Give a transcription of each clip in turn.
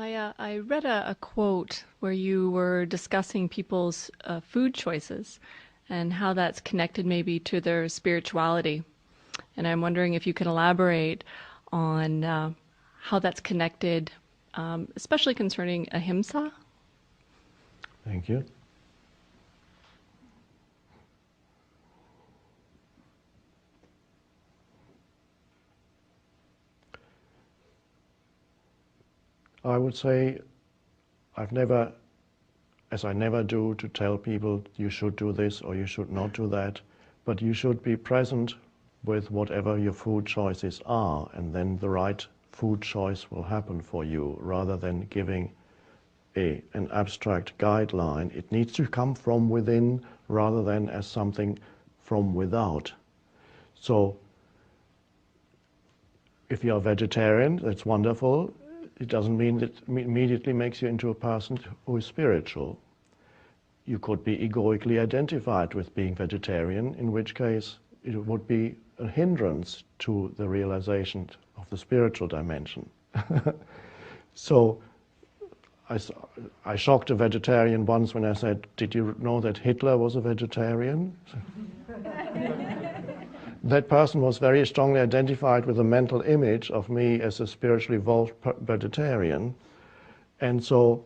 I read a quote where you were discussing people's food choices and how that's connected maybe to their spirituality. And I'm wondering if you can elaborate on how that's connected, especially concerning ahimsa. Thank you. I would say I've never, as I never do, to tell people you should do this or you should not do that, but you should be present with whatever your food choices are, and then the right food choice will happen for you, rather than giving an abstract guideline. It needs to come from within rather than as something from without. So if you're a vegetarian, that's wonderful. It doesn't mean that it immediately makes you into a person who is spiritual. You could be egoically identified with being vegetarian, in which case it would be a hindrance to the realization of the spiritual dimension. So I shocked a vegetarian once when I said, "Did you know that Hitler was a vegetarian?" That person was very strongly identified with the mental image of me as a spiritually evolved vegetarian. And so,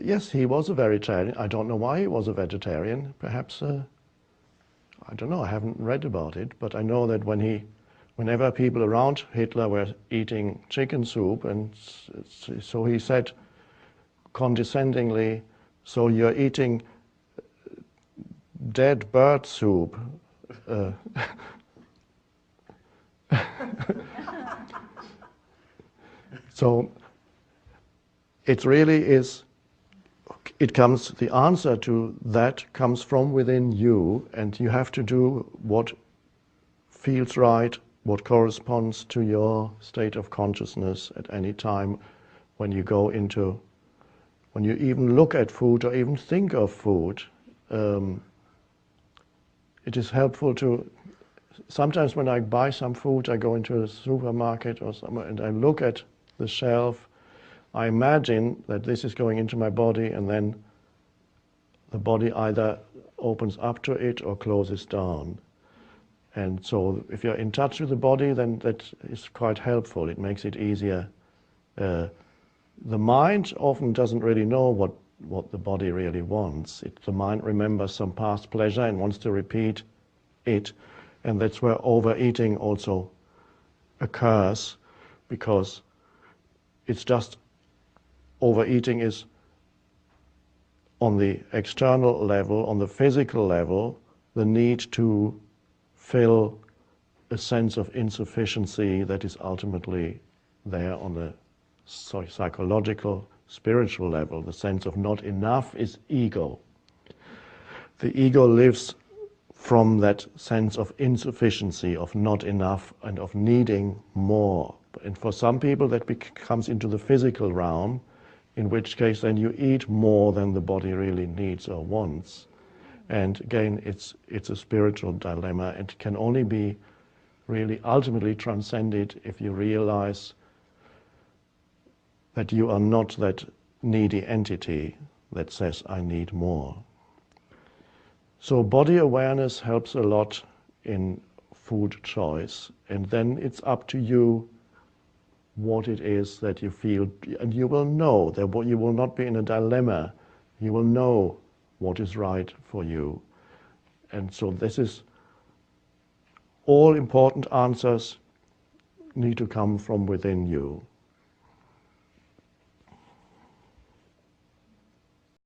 yes, he was a vegetarian. I don't know why he was a vegetarian. Perhaps, I don't know, I haven't read about it, but I know that whenever people around Hitler were eating chicken soup, and so he said condescendingly, "So you're eating dead bird soup." So it really is, the answer to that comes from within you, and you have to do what feels right, what corresponds to your state of consciousness at any time when you even look at food or even think of food. It is helpful to, sometimes when I buy some food, I go into a supermarket or somewhere and I look at the shelf, I imagine that this is going into my body, and then the body either opens up to it or closes down. And so if you're in touch with the body, then that is quite helpful. It makes it easier. The mind often doesn't really know what the body really wants. The mind remembers some past pleasure and wants to repeat it. And that's where overeating also occurs, because it's just, overeating is on the external level, on the physical level, the need to fill a sense of insufficiency that is ultimately there on the psychological, spiritual level. The sense of not enough is ego. The ego lives from that sense of insufficiency, of not enough, and of needing more. And for some people that comes into the physical realm, in which case then you eat more than the body really needs or wants. And again, it's a spiritual dilemma, and can only be really ultimately transcended if you realize that you are not that needy entity that says, "I need more." So body awareness helps a lot in food choice, and then it's up to you what it is that you feel, and you will know that you will not be in a dilemma. You will know what is right for you. And so this is, all important answers need to come from within you.